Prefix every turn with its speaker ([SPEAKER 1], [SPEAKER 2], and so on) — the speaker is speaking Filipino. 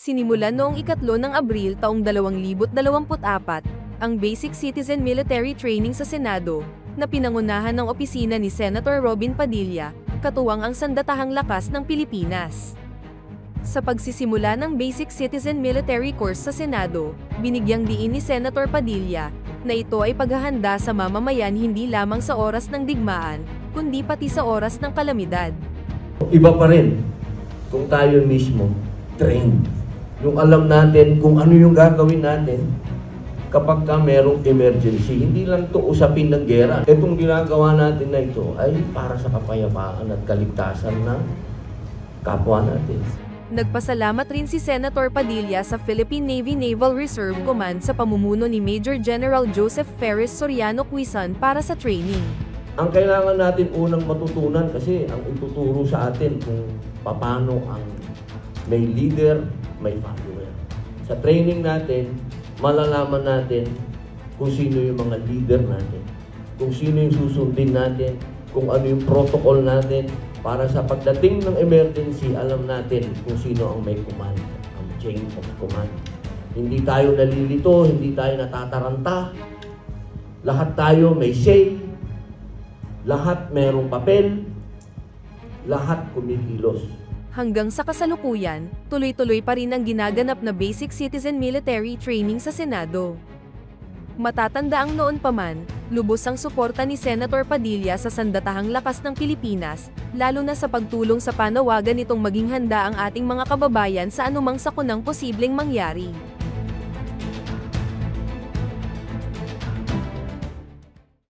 [SPEAKER 1] Sinimulan noong 3 ng Abril taong 2024, ang Basic Citizen Military Training sa Senado, na pinangunahan ng opisina ni Senator Robin Padilla, katuwang ang Sandatahang Lakas ng Pilipinas. Sa pagsisimula ng Basic Citizen Military Course sa Senado, binigyang diin ni Senator Padilla, na ito ay paghahanda sa mamamayan hindi lamang sa oras ng digmaan, kundi pati sa oras ng kalamidad.
[SPEAKER 2] Iba pa rin kung tayo mismo trained. Yung alam natin kung ano yung gagawin natin kapag ka merong emergency. Hindi lang to usapin ng gera. Itong ginagawa natin na ito ay para sa kapayapaan at kaligtasan ng kapwa natin.
[SPEAKER 1] Nagpasalamat rin si Senator Padilla sa Philippine Navy Naval Reserve Command sa pamumuno ni Major General Joseph Ferris Soriano Quezon para sa training.
[SPEAKER 2] Ang kailangan natin unang matutunan kasi ang ituturo sa atin kung paano ang may leader, may follower. Sa training natin, malalaman natin kung sino yung mga leader natin, kung sino yung susundin natin, kung ano yung protocol natin, para sa pagdating ng emergency, alam natin kung sino ang may command, ang chain of command. Hindi tayo nalilito, hindi tayo natataranta, lahat tayo may say, lahat merong papel, lahat kumikilos.
[SPEAKER 1] Hanggang sa kasalukuyan, tuloy-tuloy pa rin ang ginaganap na Basic Citizen Military Training sa Senado. Matatandaang noon pa man, lubos ang suporta ni Senator Padilla sa Sandatahang Lakas ng Pilipinas, lalo na sa pagtulong sa panawagan nitong maging handa ang ating mga kababayan sa anumang sakunang posibleng mangyari.